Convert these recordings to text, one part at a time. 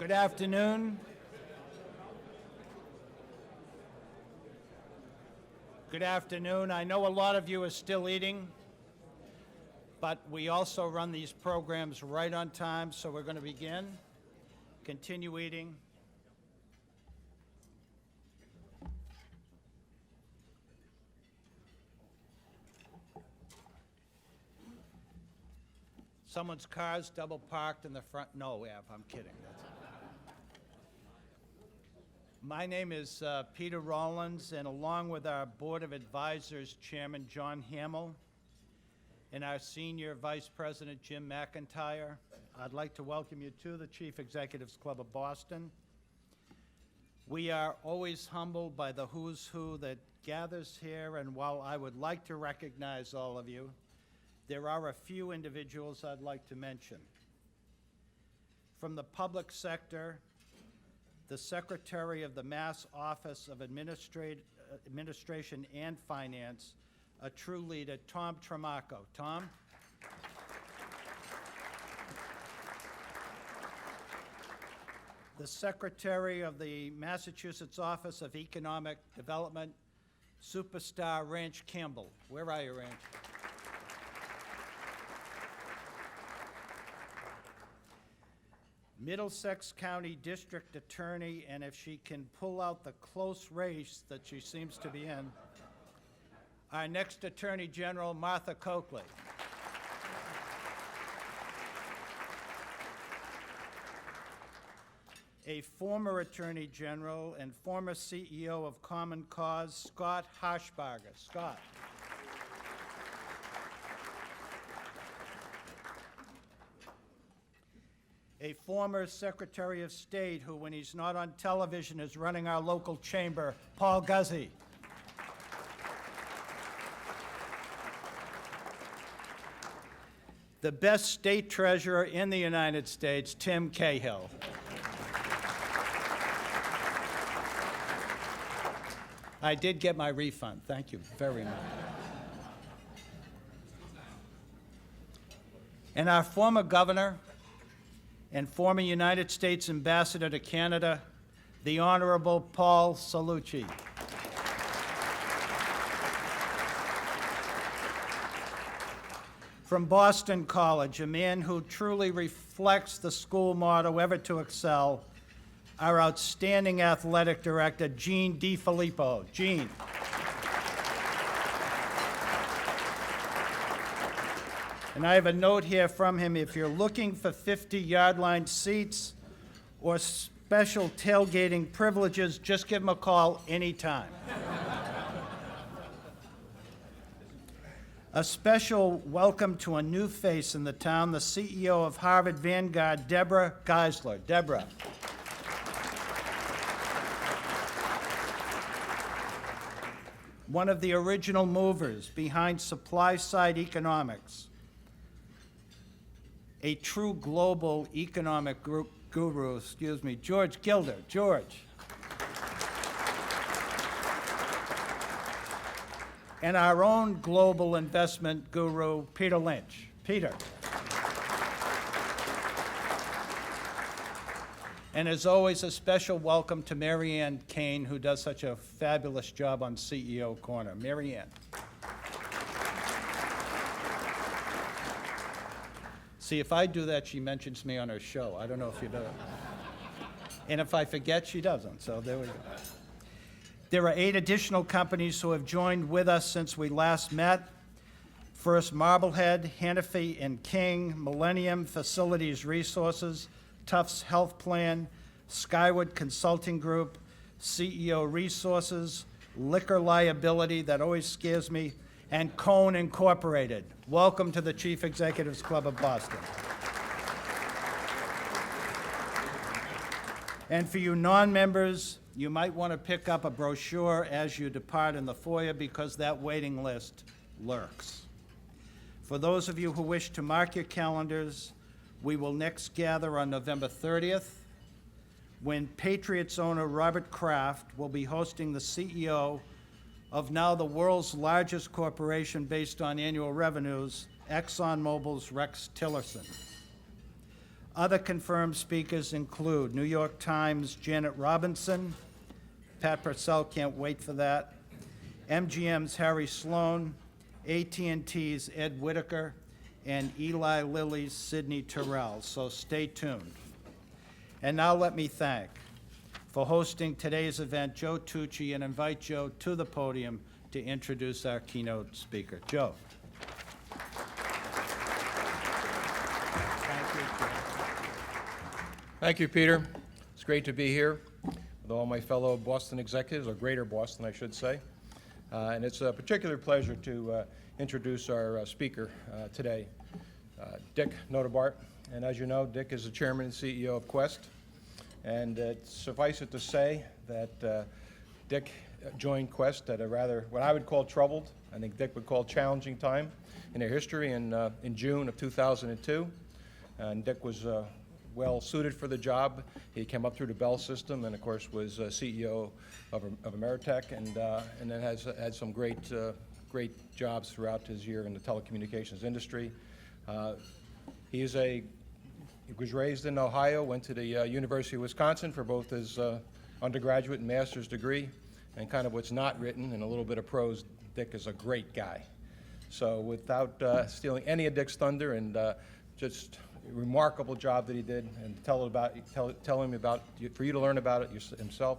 Good afternoon. Good afternoon. I know a lot of you are still eating, but we also run these programs right on time, so we're going to begin. Continue eating. Someone's car's double parked in the front. No, I'm kidding. My name is Peter Rollins, and along with our Board of Advisors Chairman John Hamill and our Senior Vice President Jim McIntyre, I'd like to welcome you to the Chief Executives Club of Boston. We are always humbled by the who's who that gathers here, and while I would like to recognize all of you, there are a few individuals I'd like to mention. From the public sector, the Secretary of the Mass Office of Administration and Finance, a true leader, Tom Tramaco. Tom? The Secretary of the Massachusetts Office of Economic Development, superstar Ranch Campbell. Where are you, Ranch? Middlesex County District Attorney, and if she can pull out the close race that she seems to be in, our next Attorney General, Martha Coakley. A former Attorney General and former CEO of Common Cause, Scott Harshbarger. Scott. A former Secretary of State who, when he's not on television, is running our local chamber, Paul Guzzi. The best state treasurer in the United States, Tim Cahill. I did get my refund. Thank you very much. And our former governor and former United States Ambassador to Canada, the Honorable Paul Cellucci. From Boston College, a man who truly reflects the school motto, ever to excel, our outstanding athletic director, Gene DiFilippo. Gene. And I have a note here from him. If you're looking for 50-yard line seats or special tailgating privileges, just give him a call anytime. A special welcome to a new face in the town, the CEO of Harvard Vanguard, Deborah Geisler. Deborah. One of the original movers behind supply-side economics. A true global economic guru, George Gilder. George. And our own global investment guru, Peter Lynch. Peter. And as always, a special welcome to Mary Ann Kane, who does such a fabulous job on CEO Corner. Mary Ann. See, if I do that, she mentions me on her show. I don't know if you do it. And if I forget, she doesn't. So there we go. There are 8 additional companies who have joined with us since we last met. First, Marblehead, Hannafy and King, Millennium Facilities Resources, Tufts Health Plan, Skyward Consulting Group, CEO Resources, Liquor Liability, that always scares me, and Cone Incorporated. Welcome to the Chief Executives Club of Boston. And for you non-members, you might want to pick up a brochure as you depart in the foyer because that waiting list lurks. For those of you who wish to mark your calendars, we will next gather on November 30th, when Patriots owner Robert Kraft will be hosting the CEO of now the world's largest corporation based on annual revenues, ExxonMobil's Rex Tillerson. Other confirmed speakers include New York Times' Janet Robinson, Pat Purcell, can't wait for that, MGM's Harry Sloan, AT&T's Ed Whitaker, and Eli Lilly's Sidney Terrell, so stay tuned. And now let me thank, for hosting today's event, Joe Tucci, and invite Joe to the podium to introduce our keynote speaker. Joe. Thank you, Peter. It's great to be here with all my fellow Boston executives, or Greater Boston, I should say. And it's a particular pleasure to introduce our speaker today, Dick Notebaert. And as you know, Dick is the chairman and CEO of Quest. And suffice it to say that Dick joined Quest at a rather, what I would call troubled, I think Dick would call challenging time in their history in June of 2002. And Dick was well suited for the job. He came up through the Bell system and of course was CEO of Ameritech, and then has had some great jobs throughout his year in the telecommunications industry. He was raised in Ohio, went to the University of Wisconsin for both his undergraduate and master's degree, and kind of what's not written in a little bit of prose, Dick is a great guy. So without stealing any of Dick's thunder, and just a remarkable job that he did, and tell him about, for you to learn about it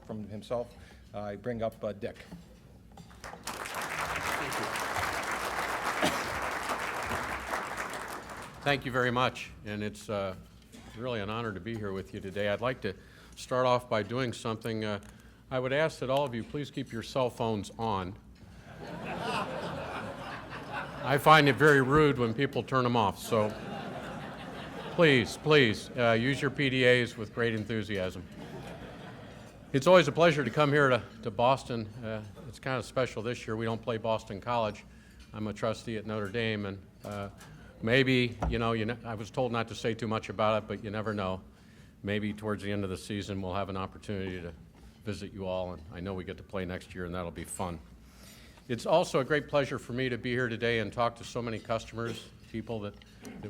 from himself, I bring up Dick. Thank you very much, and it's really an honor to be here with you today. I'd like to start off by doing something. I would ask that all of you please keep your cell phones on. I find it very rude when people turn them off, so please use your PDAs with great enthusiasm. It's always a pleasure to come here to Boston. It's kind of special this year. We don't play Boston College. I'm a trustee at Notre Dame, and maybe, I was told not to say too much about it, but you never know. Maybe towards the end of the season we'll have an opportunity to visit you all, and I know we get to play next year, and that'll be fun. It's also a great pleasure for me to be here today and talk to so many customers, people that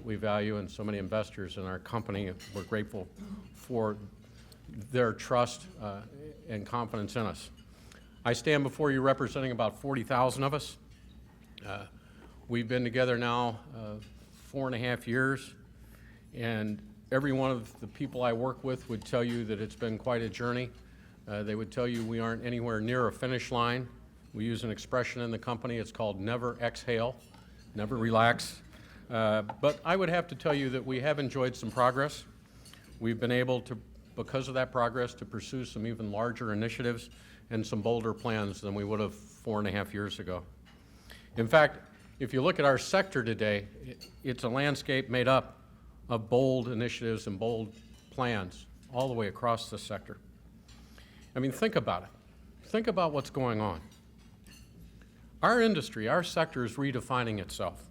we value, and so many investors in our company. We're grateful for their trust and confidence in us. I stand before you representing about 40,000 of us. We've been together now 4.5 years, and every one of the people I work with would tell you that it's been quite a journey. They would tell you we aren't anywhere near a finish line. We use an expression in the company, it's called never exhale, never relax. But I would have to tell you that we have enjoyed some progress. We've been able to, because of that progress, to pursue some even larger initiatives and some bolder plans than we would have 4.5 years ago. In fact, if you look at our sector today, it's a landscape made up of bold initiatives and bold plans all the way across the sector. I mean, think about it. Think about what's going on. Our industry, our sector is redefining itself.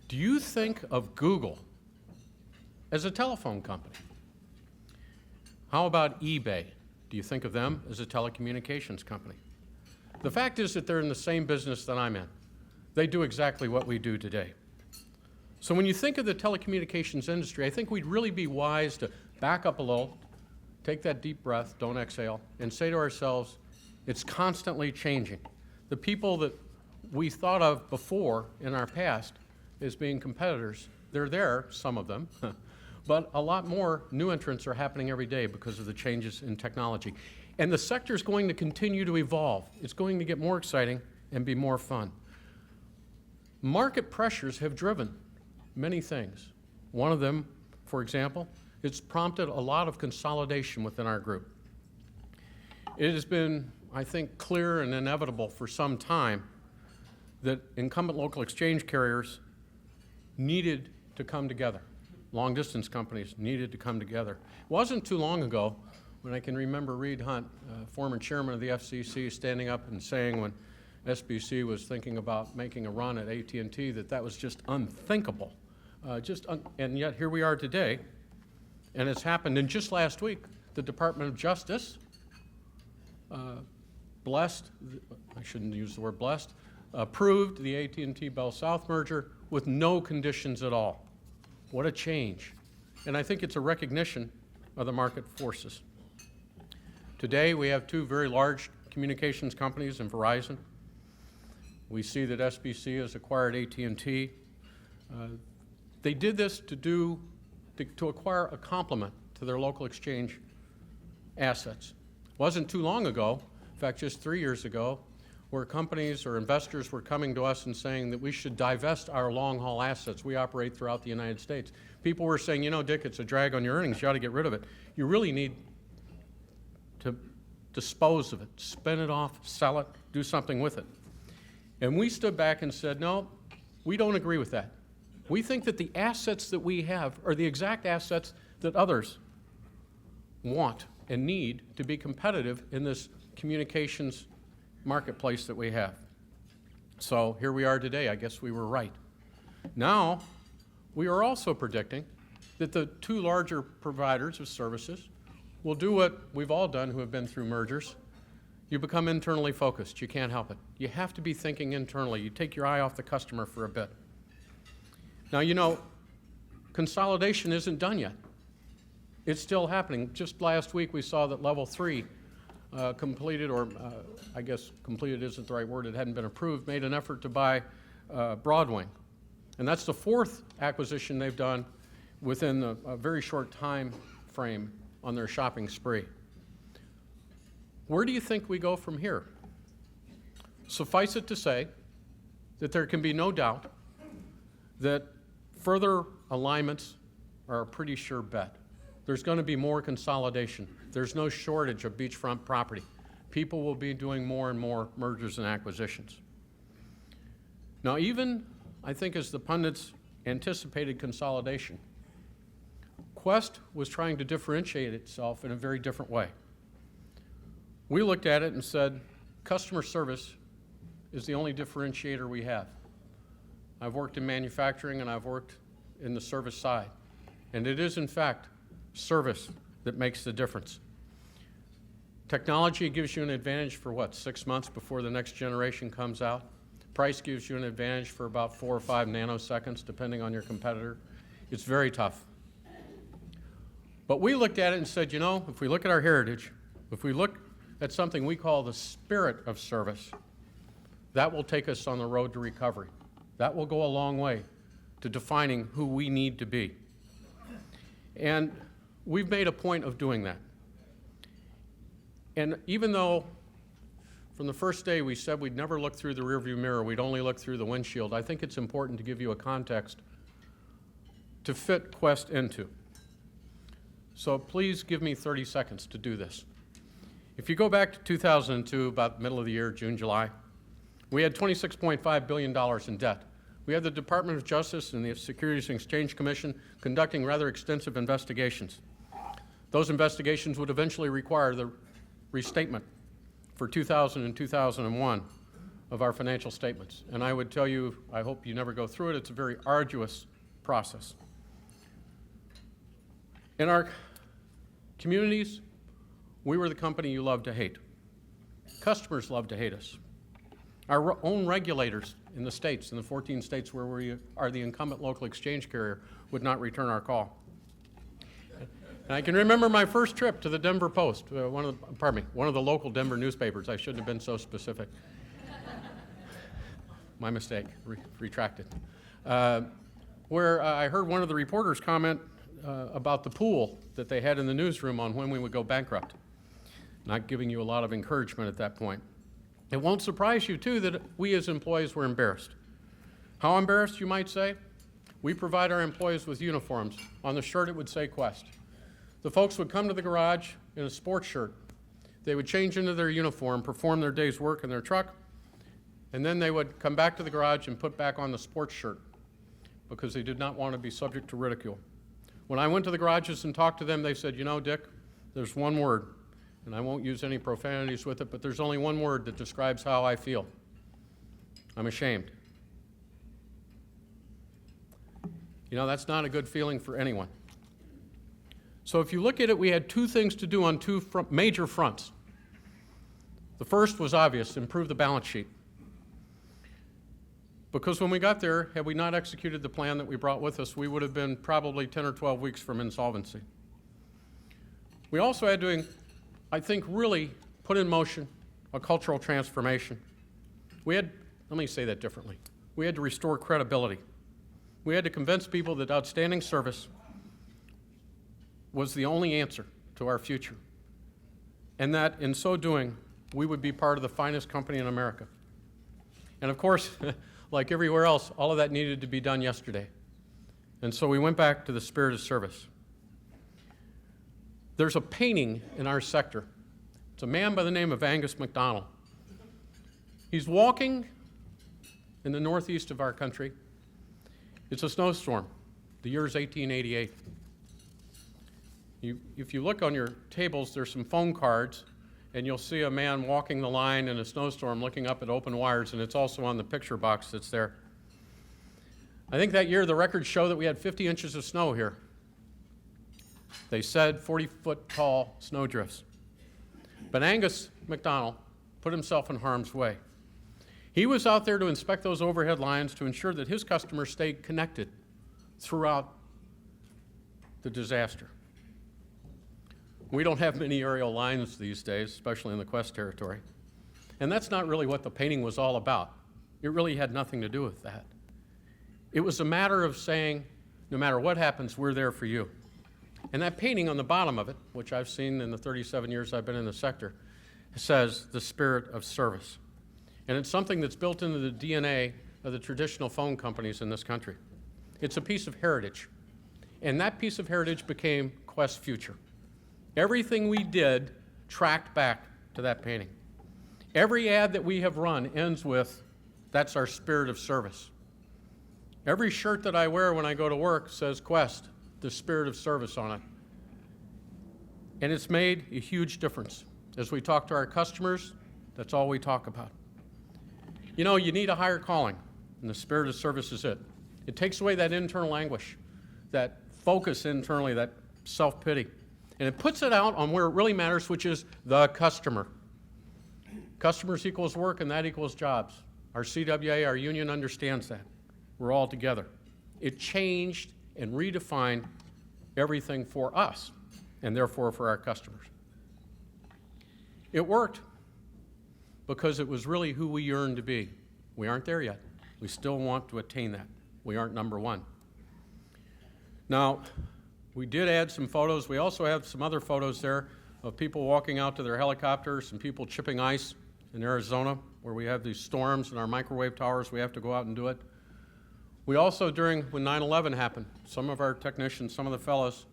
Do you think of Google as a telephone company? How about eBay? Do you think of them as a telecommunications company? The fact is that they're in the same business that I'm in. They do exactly what we do today. So when you think of the telecommunications industry, I think we'd really be wise to back up a little, take that deep breath, don't exhale, and say to ourselves, it's constantly changing. The people that we thought of before in our past as being competitors, they're there, some of them, but a lot more new entrants are happening every day because of the changes in technology. And the sector is going to continue to evolve. It's going to get more exciting and be more fun. Market pressures have driven many things. One of them, for example, it's prompted a lot of consolidation within our group. It has been, I think, clear and inevitable for some time that incumbent local exchange carriers needed to come together. Long-distance companies needed to come together. It wasn't too long ago when I can remember Reed Hunt, former chairman of the FCC, standing up and saying when SBC was thinking about making a run at AT&T that was just unthinkable. And yet here we are today, and it's happened. And just last week, the Department of Justice approved the AT&T Bell South merger with no conditions at all. What a change. and I think it's a recognition of the market forces. Today, we have two very large communications companies in Verizon. We see that SBC has acquired AT&T. They did this to acquire a complement to their local exchange assets. It wasn't too long ago, in fact, just 3 years ago, where companies or investors were coming to us and saying that we should divest our long-haul assets we operate throughout the United States. People were saying, you know, Dick, it's a drag on your earnings. You ought to get rid of it. You really need to dispose of it, spin it off, sell it, do something with it. And we stood back and said, no, we don't agree with that. We think that the assets that we have are the exact assets that others want and need to be competitive in this communications marketplace that we have. So here we are today. I guess we were right. Now, we are also predicting that the two larger providers of services will do what we've all done who have been through mergers. You become internally focused. You can't help it. You have to be thinking internally. You take your eye off the customer for a bit. Now, you know, consolidation isn't done yet. It's still happening. Just last week, we saw that Level 3 completed, or I guess completed isn't the right word, it hadn't been approved, made an effort to buy Broadwing. And that's the fourth acquisition they've done within a very short time frame on their shopping spree. Where do you think we go from here? Suffice it to say that there can be no doubt that further alignments are a pretty sure bet. There's going to be more consolidation. There's no shortage of beachfront property. People will be doing more and more mergers and acquisitions. Now, even, I think, as the pundits anticipated consolidation, Qwest was trying to differentiate itself in a very different way. We looked at it and said, customer service is the only differentiator we have. I've worked in manufacturing and I've worked in the service side. And it is, in fact, service that makes the difference. Technology gives you an advantage for what, 6 months before the next generation comes out? Price gives you an advantage for about 4 or 5 nanoseconds, depending on your competitor. It's very tough. But we looked at it and said, you know, if we look at our heritage, if we look at something we call the spirit of service, that will take us on the road to recovery. That will go a long way to defining who we need to be. And we've made a point of doing that. And even though from the first day we said we'd never look through the rearview mirror, we'd only look through the windshield, I think it's important to give you a context to fit Qwest into. So please give me 30 seconds to do this. If you go back to 2002, about the middle of the year, June, July, we had $26.5 billion in debt. We had the Department of Justice and the Securities and Exchange Commission conducting rather extensive investigations. Those investigations would eventually require the restatement for 2000 and 2001 of our financial statements. And I would tell you, I hope you never go through it, it's a very arduous process. In our communities, we were the company you love to hate. Customers love to hate us. Our own regulators in the states, in the 14 states where we are the incumbent local exchange carrier, would not return our call. And I can remember my first trip to the Denver Post, one of the local Denver newspapers. I shouldn't have been so specific. My mistake, retracted. Where I heard one of the reporters comment about the pool that they had in the newsroom on when we would go bankrupt. Not giving you a lot of encouragement at that point. It won't surprise you, too, that we as employees were embarrassed. How embarrassed, you might say? We provide our employees with uniforms. On the shirt, it would say Qwest. The folks would come to the garage in a sports shirt. They would change into their uniform, perform their day's work in their truck, and then they would come back to the garage and put back on the sports shirt because they did not want to be subject to ridicule. When I went to the garages and talked to them, they said, you know, Dick, there's one word, and I won't use any profanities with it, but there's only one word that describes how I feel. I'm ashamed. You know, that's not a good feeling for anyone. So if you look at it, we had two things to do on two major fronts. The first was obvious, improve the balance sheet. Because when we got there, had we not executed the plan that we brought with us, we would have been probably 10 or 12 weeks from insolvency. We also had to, I think, really put in motion a cultural transformation. Let me say that differently. We had to restore credibility. We had to convince people that outstanding service was the only answer to our future, and that in so doing, we would be part of the finest company in America. And of course, like everywhere else, all of that needed to be done yesterday. And so we went back to the spirit of service. There's a painting in our sector. It's a man by the name of Angus MacDonald. He's walking in the northeast of our country. It's a snowstorm. The year is 1888. If you look on your tables, there's some phone cards, and you'll see a man walking the line in a snowstorm looking up at open wires, and it's also on the picture box that's there. I think that year the records show that we had 50 inches of snow here. They said 40-foot tall snowdrifts. But Angus MacDonald put himself in harm's way. He was out there to inspect those overhead lines to ensure that his customers stayed connected throughout the disaster. We don't have many aerial lines these days, especially in the Quest territory. And that's not really what the painting was all about. It really had nothing to do with that. It was a matter of saying, no matter what happens, we're there for you. And that painting on the bottom of it, which I've seen in the 37 years I've been in the sector, says the spirit of service. And it's something that's built into the DNA of the traditional phone companies in this country. It's a piece of heritage. And that piece of heritage became Quest Future. Everything we did tracked back to that painting. Every ad that we have run ends with, that's our spirit of service. Every shirt that I wear when I go to work says Quest, the spirit of service on it. And it's made a huge difference. As we talk to our customers, that's all we talk about. You know, you need a higher calling, and the spirit of service is it. It takes away that internal anguish, that focus internally, that self-pity. And it puts it out on where it really matters, which is the customer. Customers equals work, and that equals jobs. Our CWA, our union understands that. We're all together. It changed and redefined everything for us, and therefore for our customers. It worked because it was really who we yearned to be. We aren't there yet. We still want to attain that. We aren't number one. Now, we did add some photos. We also have some other photos there of people walking out to their helicopters and people chipping ice in Arizona, where we have these storms and our microwave towers, we have to go out and do it. We also, when 9/11 happened, some of our technicians, some of the fellows,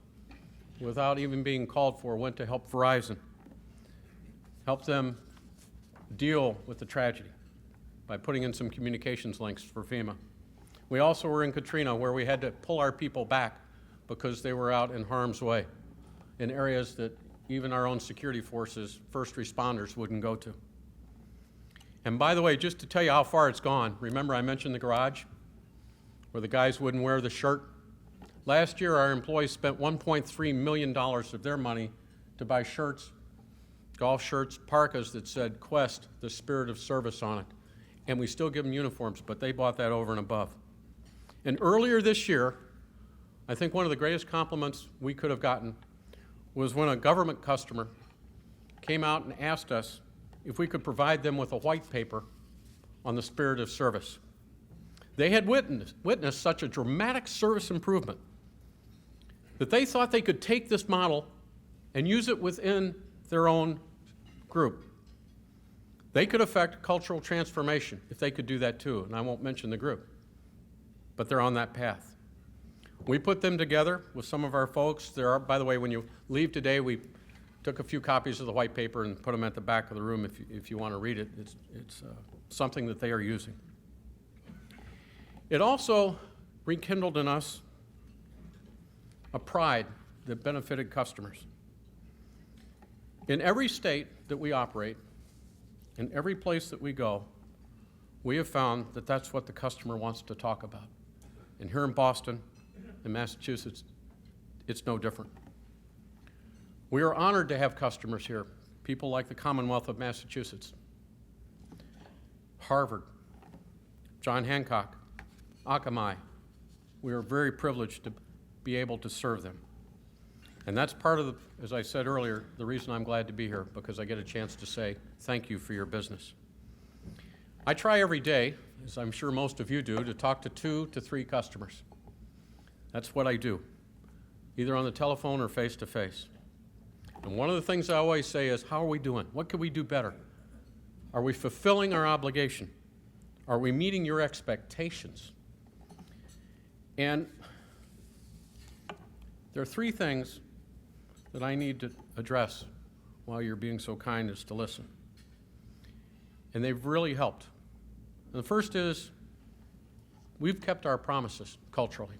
without even being called for, went to help Verizon, help them deal with the tragedy by putting in some communications links for FEMA. We also were in Katrina, where we had to pull our people back because they were out in harm's way in areas that even our own security forces, first responders, wouldn't go to. And by the way, just to tell you how far it's gone, remember I mentioned the garage where the guys wouldn't wear the shirt? Last year, our employees spent $1.3 million of their money to buy shirts, golf shirts, parkas that said Quest, the spirit of service on it. And we still give them uniforms, but they bought that over and above. And earlier this year, I think one of the greatest compliments we could have gotten was when a government customer came out and asked us if we could provide them with a white paper on the spirit of service. They had witnessed such a dramatic service improvement that they thought they could take this model and use it within their own group. They could affect cultural transformation if they could do that too, and I won't mention the group, but they're on that path. We put them together with some of our folks. By the way, when you leave today, we took a few copies of the white paper and put them at the back of the room if you want to read it. It's something that they are using. It also rekindled in us a pride that benefited customers. In every state that we operate, in every place that we go, we have found that that's what the customer wants to talk about. And here in Boston, in Massachusetts, it's no different. We are honored to have customers here, people like the Commonwealth of Massachusetts, Harvard, John Hancock, Akamai. We are very privileged to be able to serve them. And that's part of, as I said earlier, the reason I'm glad to be here, because I get a chance to say thank you for your business. I try every day, as I'm sure most of you do, to talk to 2 to 3 customers. That's what I do, either on the telephone or face-to-face. And one of the things I always say is, how are we doing? What could we do better? Are we fulfilling our obligation? Are we meeting your expectations? And there are 3 things that I need to address while you're being so kind as to listen. And they've really helped. And the first is, we've kept our promises culturally.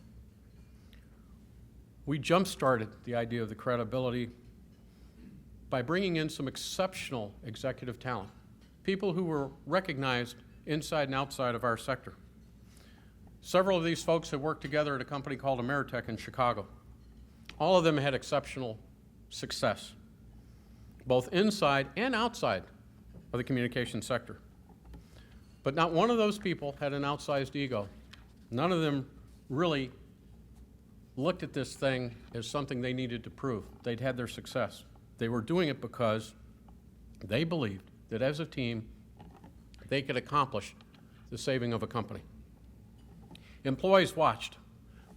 We jump-started the idea of the credibility by bringing in some exceptional executive talent, people who were recognized inside and outside of our sector. Several of these folks have worked together at a company called Ameritech in Chicago. All of them had exceptional success, both inside and outside of the communication sector. But not one of those people had an outsized ego. None of them really looked at this thing as something they needed to prove. They'd had their success. They were doing it because they believed that as a team, they could accomplish the saving of a company. Employees watched.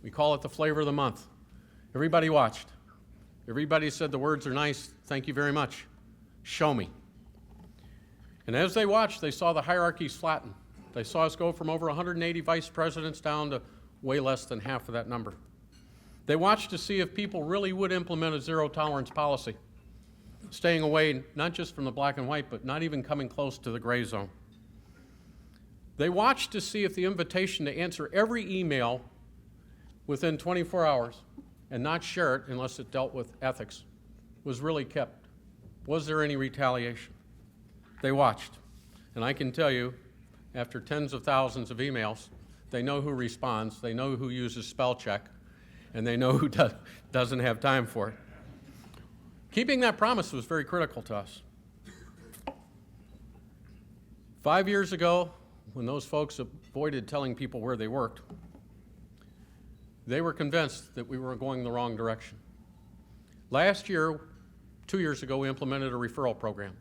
We call it the flavor of the month. Everybody watched. Everybody said the words are nice, thank you very much. Show me. And as they watched, they saw the hierarchies flatten. They saw us go from over 180 vice presidents down to way less than half of that number. They watched to see if people really would implement a zero-tolerance policy, staying away not just from the black and white, but not even coming close to the gray zone. They watched to see if the invitation to answer every email within 24 hours and not share it unless it dealt with ethics was really kept. Was there any retaliation? They watched. And I can tell you, after tens of thousands of emails, they know who responds, they know who uses spell check, and they know who doesn't have time for it. Keeping that promise was very critical to us. 5 years ago, when those folks avoided telling people where they worked, they were convinced that we were going the wrong direction. Last year, 2 years ago, we implemented a referral program.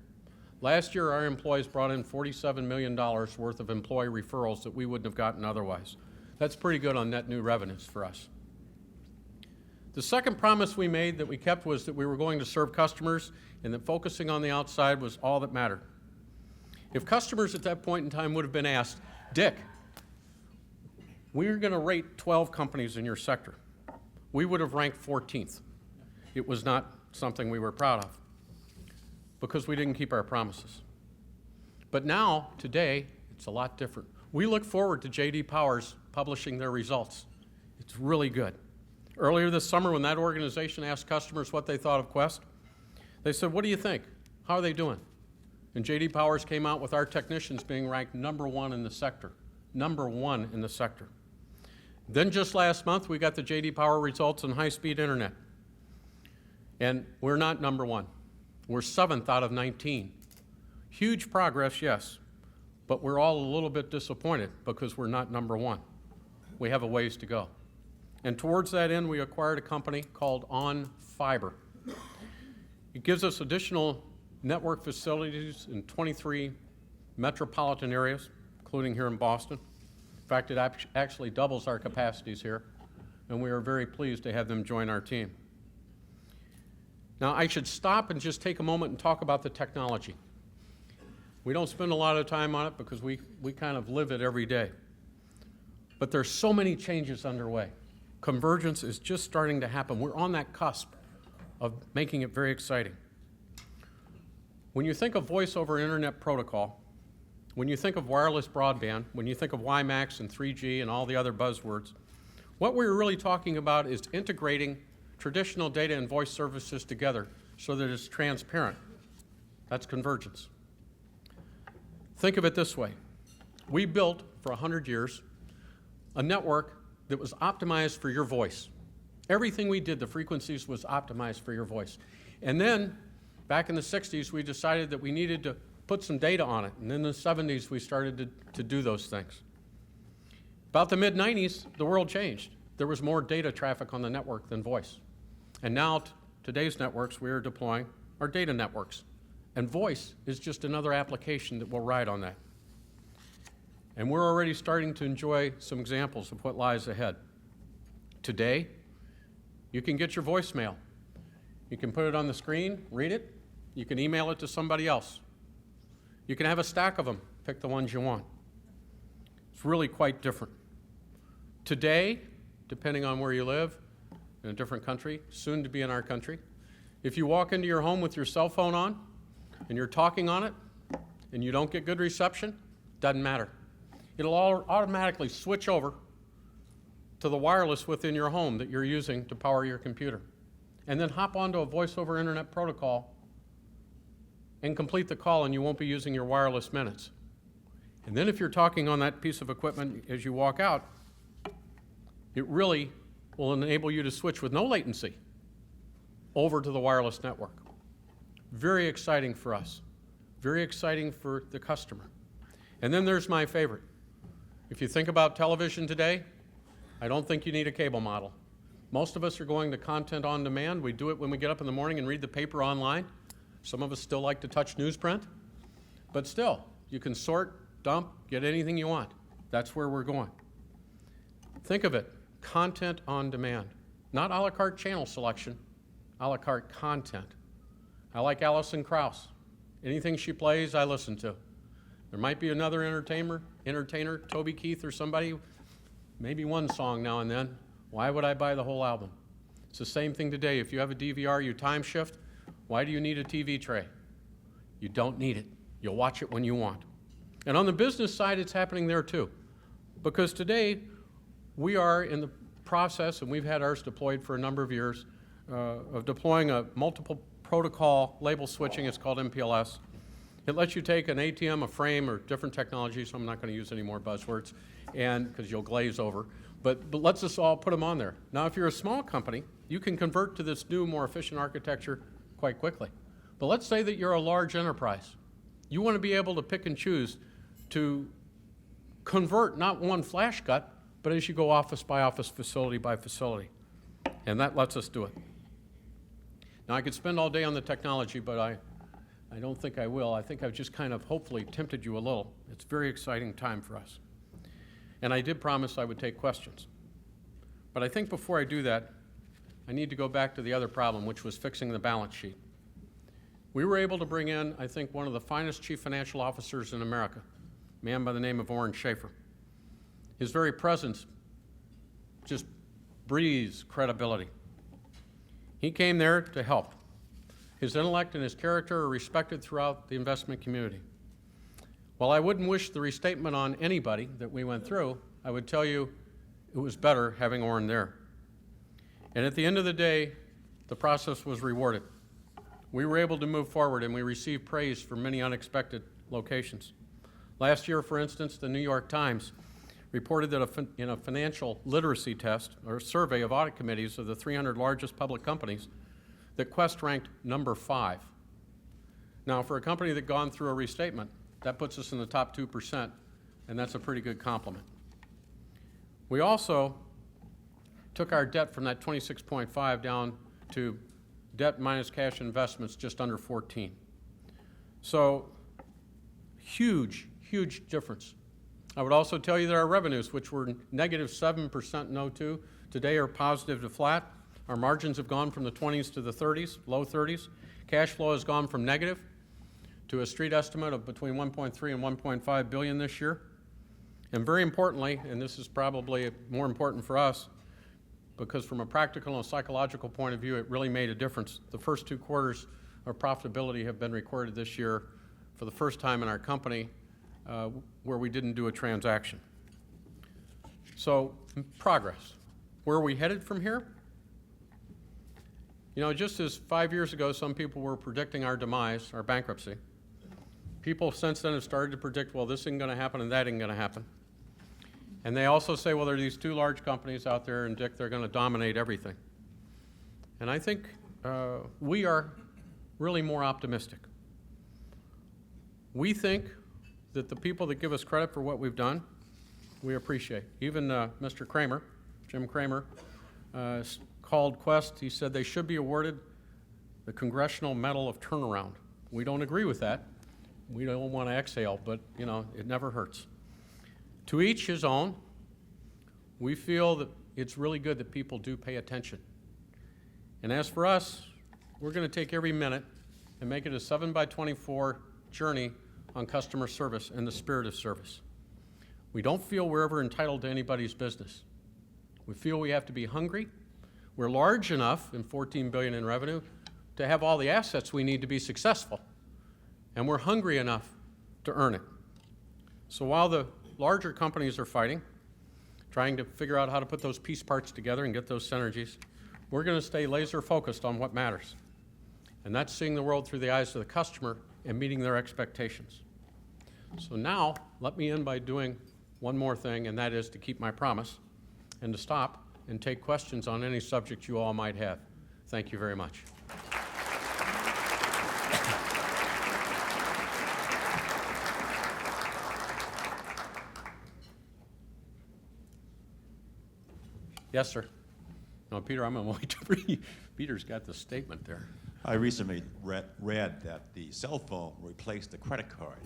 Last year, our employees brought in $47 million worth of employee referrals that we wouldn't have gotten otherwise. That's pretty good on net new revenues for us. The second promise we made that we kept was that we were going to serve customers and that focusing on the outside was all that mattered. If customers at that point in time would have been asked, Dick, we're going to rate 12 companies in your sector, we would have ranked 14th. It was not something we were proud of because we didn't keep our promises. But now, today, it's a lot different. We look forward to J.D. Powers publishing their results. It's really good. Earlier this summer, when that organization asked customers what they thought of Quest, they said, what do you think? How are they doing? And J.D. Powers came out with our technicians being ranked #1 in the sector. #1 in the sector. Then just last month, we got the J.D. Power results on high-speed internet. And we're not #1. We're 7th out of 19. Huge progress, yes, but we're all a little bit disappointed because we're not #1. We have a ways to go. And towards that end, we acquired a company called On Fiber. It gives us additional network facilities in 23 metropolitan areas, including here in Boston. In fact, it actually doubles our capacities here, and we are very pleased to have them join our team. Now, I should stop and just take a moment and talk about the technology. We don't spend a lot of time on it because we kind of live it every day. But there's so many changes underway. Convergence is just starting to happen. We're on that cusp of making it very exciting. When you think of voice over internet protocol, when you think of wireless broadband, when you think of WiMAX and 3G and all the other buzzwords, what we're really talking about is integrating traditional data and voice services together so that it's transparent. That's convergence. Think of it this way. We built, for 100 years, a network that was optimized for your voice. Everything we did, the frequencies, was optimized for your voice. And then, back in the 60s, we decided that we needed to put some data on it. And in the 70s, we started to do those things. About the mid-90s, the world changed. There was more data traffic on the network than voice. And now, today's networks, we are deploying our data networks. And voice is just another application that will ride on that. And we're already starting to enjoy some examples of what lies ahead. Today, you can get your voicemail. You can put it on the screen, read it. You can email it to somebody else. You can have a stack of them, pick the ones you want. It's really quite different. Today, depending on where you live, in a different country, soon to be in our country, if you walk into your home with your cell phone on and you're talking on it and you don't get good reception, doesn't matter. It'll all automatically switch over to the wireless within your home that you're using to power your computer, and then hop onto a voice over internet protocol and complete the call, and you won't be using your wireless minutes. And then if you're talking on that piece of equipment as you walk out, it really will enable you to switch with no latency over to the wireless network. Very exciting for us. Very exciting for the customer. And then there's my favorite. If you think about television today, I don't think you need a cable model. Most of us are going to content on demand. We do it when we get up in the morning and read the paper online. Some of us still like to touch newsprint. But still, you can sort, dump, get anything you want. That's where we're going. Think of it, content on demand. Not a la carte channel selection, a la carte content. I like Alison Krauss. Anything she plays, I listen to. There might be another entertainer, Toby Keith or somebody, maybe one song now and then. Why would I buy the whole album? It's the same thing today. If you have a DVR, you time shift. Why do you need a TV tray? You don't need it. You'll watch it when you want. And on the business side, it's happening there too. Because today, we are in the process, and we've had ours deployed for a number of years, of deploying a multiple protocol label switching. It's called MPLS. It lets you take an ATM, a frame, or different technologies. So I'm not going to use any more buzzwords, and because you'll glaze over. But lets us all put them on there. Now, if you're a small company, you can convert to this new, more efficient architecture quite quickly. But let's say that you're a large enterprise. You want to be able to pick and choose to convert not one flash cut, but as you go office by office, facility by facility. And that lets us do it. Now, I could spend all day on the technology, but I don't think I will. I think I've just kind of hopefully tempted you a little. It's a very exciting time for us. And I did promise I would take questions. But I think before I do that, I need to go back to the other problem, which was fixing the balance sheet. We were able to bring in, I think, one of the finest chief financial officers in America, a man by the name of Orrin Schaefer. His very presence just breathes credibility. He came there to help. His intellect and his character are respected throughout the investment community. While I wouldn't wish the restatement on anybody that we went through, I would tell you it was better having Orrin there. And at the end of the day, the process was rewarded. We were able to move forward, and we received praise from many unexpected locations. Last year, for instance, the New York Times reported that in a financial literacy test, or survey of audit committees of the 300 largest public companies, that Quest ranked number 5. Now, for a company that gone through a restatement, that puts us in the top 2%, and that's a pretty good compliment. We also took our debt from that 26.5 down to debt minus cash investments just under 14. So, huge, huge difference. I would also tell you that our revenues, which were negative 7% in 02, today are positive to flat. Our margins have gone from the 20s to the 30s, low 30s. Cash flow has gone from negative to a street estimate of between 1.3 and 1.5 billion this year. And very importantly, and this is probably more important for us, because from a practical and psychological point of view, it really made a difference. The first 2 quarters of profitability have been recorded this year for the first time in our company where we didn't do a transaction. So, progress. Where are we headed from here? You know, just as 5 years ago, some people were predicting our demise, our bankruptcy, people since then have started to predict, well, this isn't going to happen and that isn't going to happen. And they also say, well, there are these 2 large companies out there, and Dick, they're going to dominate everything. And I think we are really more optimistic. We think that the people that give us credit for what we've done we appreciate. Even Mr. Kramer, Jim Kramer, called Quest. He said they should be awarded the Congressional Medal of Turnaround. We don't agree with that. We don't want to exhale, but you know, it never hurts. To each his own. We feel that it's really good that people do pay attention. And as for us, we're going to take every minute and make it a 7x24 journey on customer service and the spirit of service. We don't feel we're ever entitled to anybody's business. We feel we have to be hungry. We're large enough, in $14 billion in revenue, to have all the assets we need to be successful. And we're hungry enough to earn it. So while the larger companies are fighting, trying to figure out how to put those piece parts together and get those synergies, we're going to stay laser focused on what matters. And that's seeing the world through the eyes of the customer and meeting their expectations. So now, let me end by doing one more thing, and that is to keep my promise and to stop and take questions on any subject you all might have. Thank you very much. Yes, sir. No, Peter, I'm going to wait to read. Peter's got the statement there. I recently read that the cell phone replaced the credit card.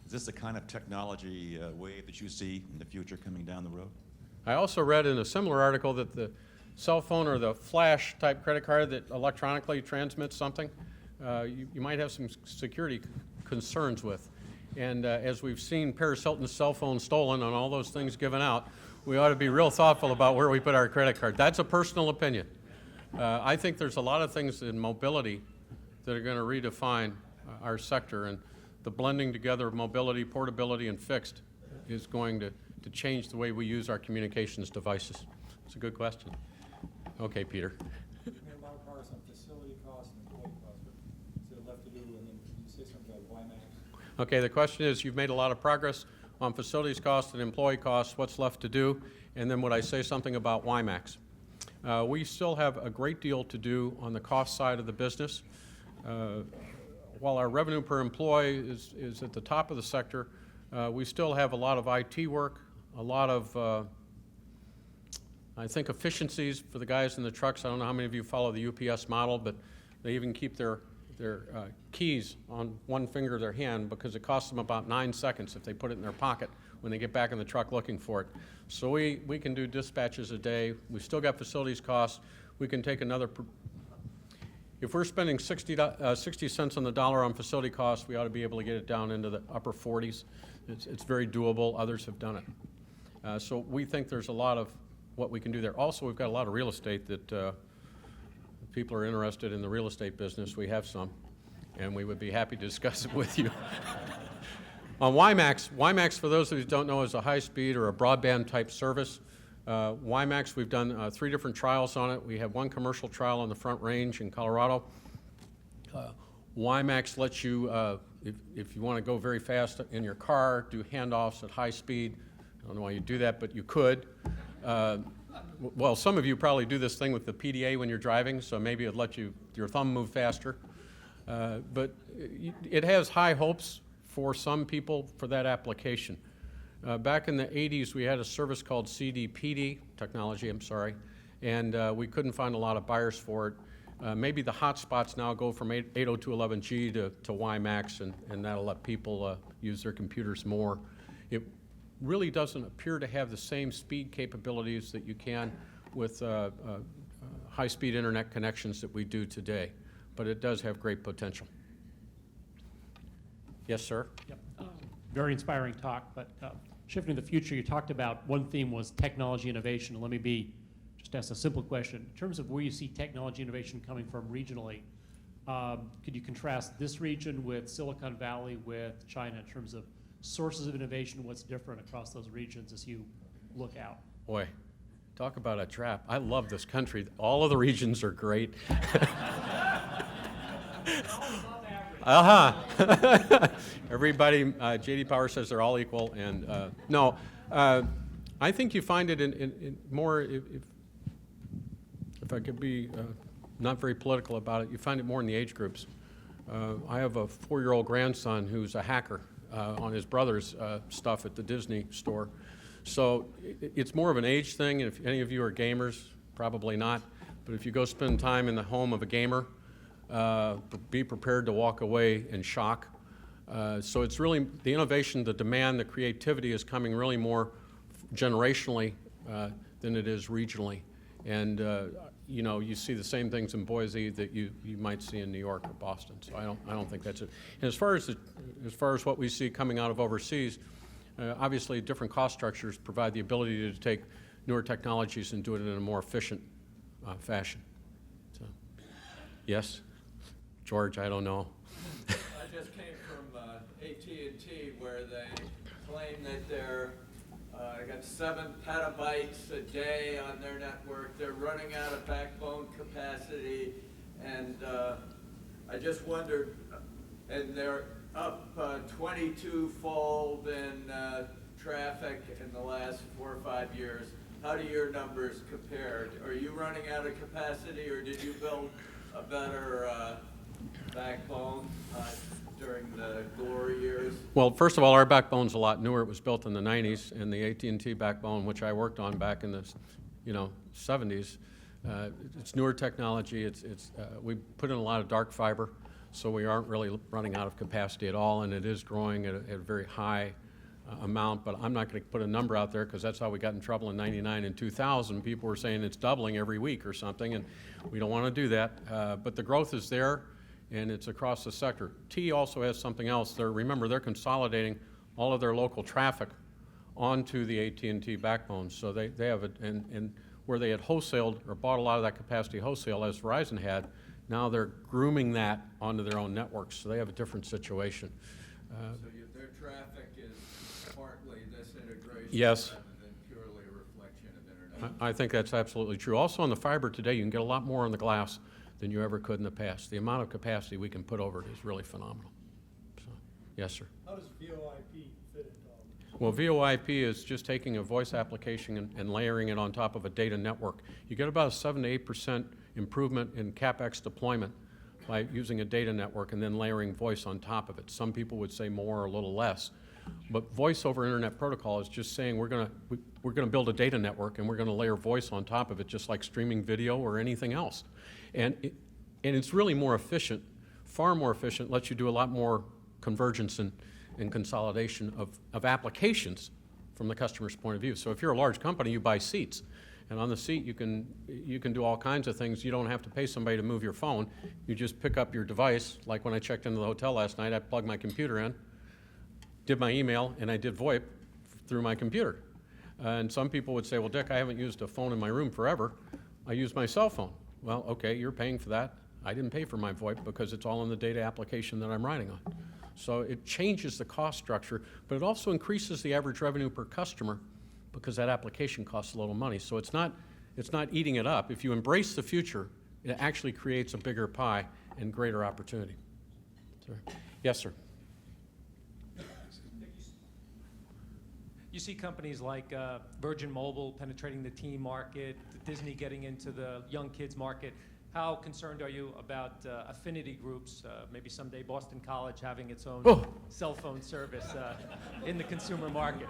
Is this the kind of technology wave that you see in the future coming down the road? I also read in a similar article that the cell phone or the flash type credit card that electronically transmits something, you might have some security concerns with. And as we've seen Paris Hilton's cell phone stolen and all those things given out, we ought to be real thoughtful about where we put our credit card. That's a personal opinion. I think there's a lot of things in mobility that are going to redefine our sector, and the blending together of mobility, portability, and fixed is going to change the way we use our communications devices. It's a good question. Okay, Peter. We made a lot of progress on facility costs and employee costs, but is there left to do? And then can you say something about WiMAX? Okay, the question is, you've made a lot of progress on facilities costs and employee costs. What's left to do? And then would I say something about WiMAX? We still have a great deal to do on the cost side of the business. While our revenue per employee is at the top of the sector, we still have a lot of IT work, a lot of, I think, efficiencies for the guys in the trucks. I don't know how many of you follow the UPS model, but they even keep their keys on one finger of their hand because it costs them about 9 seconds if they put it in their pocket when they get back in the truck looking for it. So we can do dispatches a day. We've still got facilities costs. We can take another, if we're spending 60 cents on the dollar on facility costs, we ought to be able to get it down into the upper 40s. It's very doable. Others have done it. So we think there's a lot of what we can do there. Also, we've got a lot of real estate that people are interested in the real estate business. We have some, and we would be happy to discuss it with you. On WiMAX, for those who don't know, is a high-speed or a broadband-type service. WiMAX, we've done 3 different trials on it. We have 1 commercial trial on the Front Range in Colorado. WiMAX lets you, if you want to go very fast in your car, do handoffs at high speed. I don't know why you do that, but you could. Well, some of you probably do this thing with the PDA when you're driving, so maybe it'd let your thumb move faster. But it has high hopes for some people for that application. Back in the 80s, we had a service called CDPD, technology, I'm sorry, and we couldn't find a lot of buyers for it. Maybe the hotspots now go from 802.11g to WiMAX, and that'll let people use their computers more. It really doesn't appear to have the same speed capabilities that you can with high-speed internet connections that we do today, but it does have great potential. Yes, sir? Yep. Very inspiring talk, but shifting to the future, you talked about one theme was technology innovation. Let me just ask a simple question. In terms of where you see technology innovation coming from regionally, could you contrast this region with Silicon Valley, with China, in terms of sources of innovation, what's different across those regions as you look out? Boy, talk about a trap. I love this country. All of the regions are great. Everybody, J.D. Power says they're all equal, and no, I think you find it in more, if I could be not very political about it, you find it more in the age groups. I have a 4-year-old grandson who's a hacker on his brother's stuff at the Disney store. So it's more of an age thing, and if any of you are gamers, probably not, but if you go spend time in the home of a gamer, be prepared to walk away in shock. So it's really, the innovation, the demand, the creativity is coming really more generationally than it is regionally. And you know, you see the same things in Boise that you might see in New York or Boston. So I don't think that's it. And as far as what we see coming out of overseas, obviously different cost structures provide the ability to take newer technologies and do it in a more efficient fashion. So, yes, George, I don't know. I just came from AT&T where they claim that they're got 7 petabytes a day on their network. They're running out of backbone capacity, and I just wondered, and they're up 22-fold in traffic in the last 4 or 5 years. How do your numbers compare? Are you running out of capacity, or did you build a better backbone during the glory years? Well, first of all, our backbone's a lot newer. It was built in the 90s, and the AT&T backbone, which I worked on back in the 70s, it's newer technology. We put in a lot of dark fiber, so we aren't really running out of capacity at all, and it is growing at a very high amount, but I'm not going to put a number out there because that's how we got in trouble in 99 and 2000. People were saying it's doubling every week or something, and we don't want to do that. But the growth is there, and it's across the sector. T also has something else. Remember, they're consolidating all of their local traffic onto the AT&T backbone. So they have it, and where they had wholesaled or bought a lot of that capacity wholesale, as Verizon had, now they're grooming that onto their own networks. So they have a different situation. So their traffic is partly this integration Yes. rather than purely a reflection of internet. I think that's absolutely true. Also on the fiber today, you can get a lot more on the glass than you ever could in the past. The amount of capacity we can put over it is really phenomenal. So, yes, sir. How does VoIP fit into all this? Well, VoIP is just taking a voice application and layering it on top of a data network. You get about a 7 to 8% improvement in CapEx deployment by using a data network and then layering voice on top of it. Some people would say more or a little less. But voice over internet protocol is just saying we're going to build a data network and we're going to layer voice on top of it, just like streaming video or anything else. And it's really more efficient, far more efficient, lets you do a lot more convergence and consolidation of applications from the customer's point of view. So if you're a large company, you buy seats. And on the seat, you can do all kinds of things. You don't have to pay somebody to move your phone. You just pick up your device. Like when I checked into the hotel last night, I plugged my computer in, did my email, and I did VoIP through my computer. And some people would say, well, Dick, I haven't used a phone in my room forever. I use my cell phone. Well, okay, you're paying for that. I didn't pay for my VoIP because it's all in the data application that I'm writing on. So it changes the cost structure, but it also increases the average revenue per customer because that application costs a little money. So it's not eating it up. If you embrace the future, it actually creates a bigger pie and greater opportunity. Sir. Yes, sir. You see companies like Virgin Mobile penetrating the teen market, Disney getting into the young kids market. How concerned are you about affinity groups, maybe someday Boston College having its own cell phone service in the consumer market?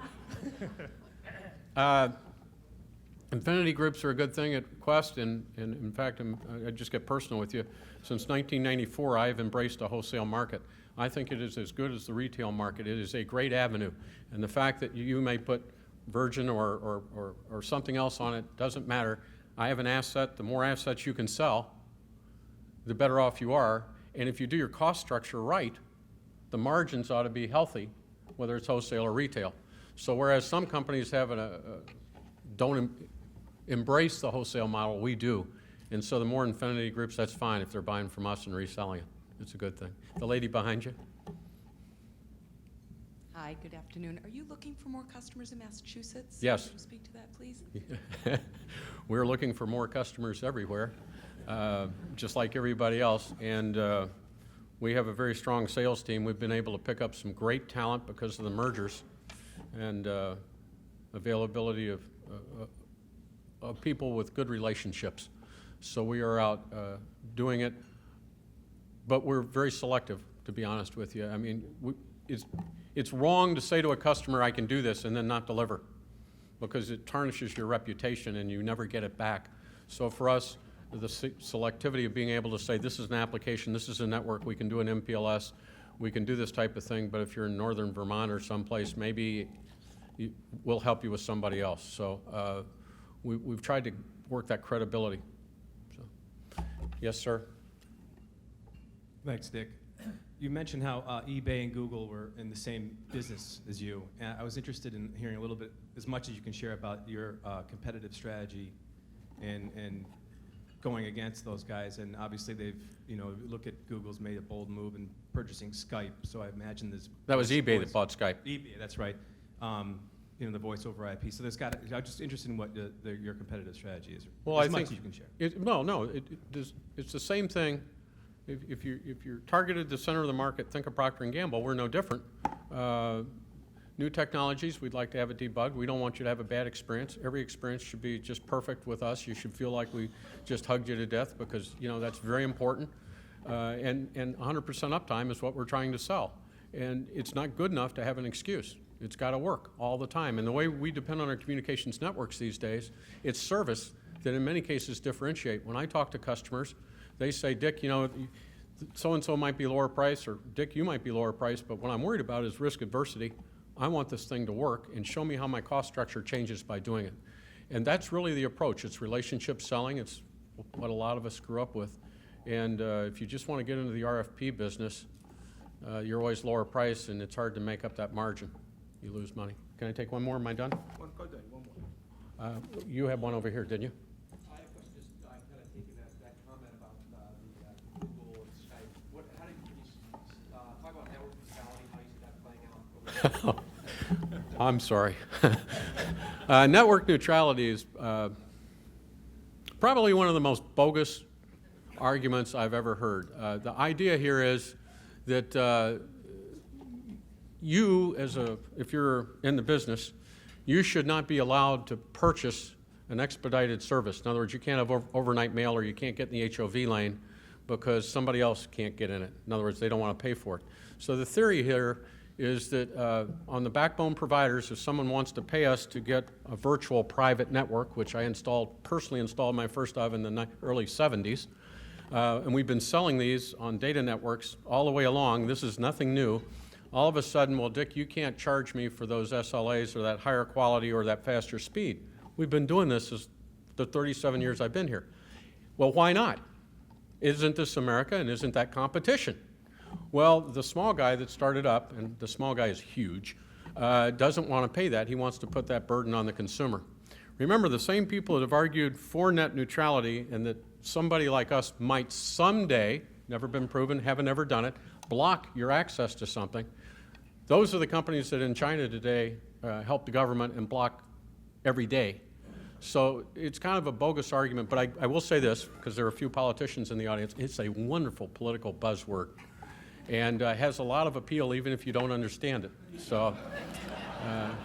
Infinity groups are a good thing at Quest, and in fact, I just get personal with you. Since 1994, I have embraced a wholesale market. I think it is as good as the retail market. It is a great avenue, and the fact that you may put Virgin or something else on it doesn't matter. I have an asset. The more assets you can sell, the better off you are. And if you do your cost structure right, the margins ought to be healthy, whether it's wholesale or retail. So whereas some companies don't embrace the wholesale model, we do. And so the more infinity groups, that's fine if they're buying from us and reselling it. It's a good thing. The lady behind you. Hi, good afternoon. Are you looking for more customers in Massachusetts? Yes. Could you speak to that, please? We're looking for more customers everywhere, just like everybody else. And we have a very strong sales team. We've been able to pick up some great talent because of the mergers and availability of people with good relationships. So we are out doing it, but we're very selective, to be honest with you. I mean, it's wrong to say to a customer, I can do this, and then not deliver. because it tarnishes your reputation and you never get it back. So for us, the selectivity of being able to say, this is an application, this is a network, we can do an MPLS, we can do this type of thing, but if you're in northern Vermont or someplace, maybe we'll help you with somebody else. So we've tried to work that credibility. So, yes, sir? Thanks, Dick. You mentioned how eBay and Google were in the same business as you, and I was interested in hearing a little bit, as much as you can share, about your competitive strategy and going against those guys. And obviously, they've, look at Google's made a bold move in purchasing Skype. So I imagine there's that was eBay that bought Skype. eBay, that's right. The voice over IP. So there's got. I'm just interested in what your competitive strategy is. Well, as I much think as you can share. It's the same thing. If you're targeted the center of the market, think of Procter & Gamble. We're no different. New technologies, we'd like to have it debugged. We don't want you to have a bad experience. Every experience should be just perfect with us. You should feel like we just hugged you to death because, that's very important. And 100% uptime is what we're trying to sell. And it's not good enough to have an excuse. It's got to work all the time. And the way we depend on our communications networks these days, it's service that in many cases differentiate. When I talk to customers, they say, Dick, so-and-so might be lower price, or Dick, you might be lower price, but what I'm worried about is risk adversity. I want this thing to work, and show me how my cost structure changes by doing it. And that's really the approach. It's relationship selling. It's what a lot of us grew up with. And if you just want to get into the RFP business, you're always lower price, and it's hard to make up that margin. You lose money. Can I take one more? Am I done? One more. You had one over here, didn't you? I was just kind of taking that comment about the Google and Skype. How did you talk about network neutrality? How you see that playing out? I'm sorry. Network neutrality is probably one of the most bogus arguments I've ever heard. The idea here is that you, if you're in the business, you should not be allowed to purchase an expedited service. In other words, you can't have overnight mail, or you can't get in the HOV lane because somebody else can't get in it. In other words, they don't want to pay for it. So the theory here is that on the backbone providers, if someone wants to pay us to get a virtual private network, which I personally installed my first of in the early 70s, and we've been selling these on data networks all the way along. This is nothing new. All of a sudden, well, Dick, you can't charge me for those SLAs or that higher quality or that faster speed. We've been doing this as the 37 years I've been here. Well, why not? Isn't this America, and isn't that competition? Well, the small guy that started up, and the small guy is huge, doesn't want to pay that. He wants to put that burden on the consumer. Remember, the same people that have argued for net neutrality and that somebody like us might someday, never been proven, haven't ever done it, block your access to something. Those are the companies that in China today help the government and block every day. So it's kind of a bogus argument, but I will say this, because there are a few politicians in the audience, it's a wonderful political buzzword and has a lot of appeal even if you don't understand it. So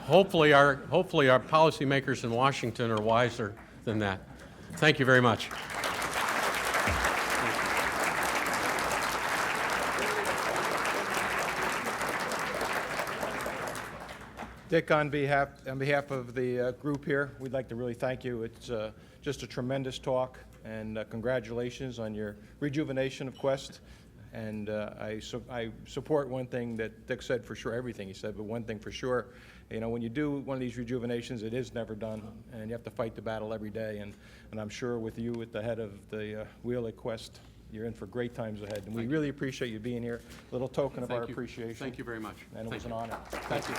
hopefully our policymakers in Washington are wiser than that. Thank you very much. Dick, on behalf of the group here, we'd like to really thank you. It's just a tremendous talk, and congratulations on your rejuvenation of Quest. And I support one thing that Dick said for sure, everything he said, but one thing for sure, when you do one of these rejuvenations, it is never done, and you have to fight the battle every day. And I'm sure with you at the head of the wheel at Quest, you're in for great times ahead. And we really appreciate you being here. A little token of our appreciation. Thank you very much. And it was an honor. Thank you.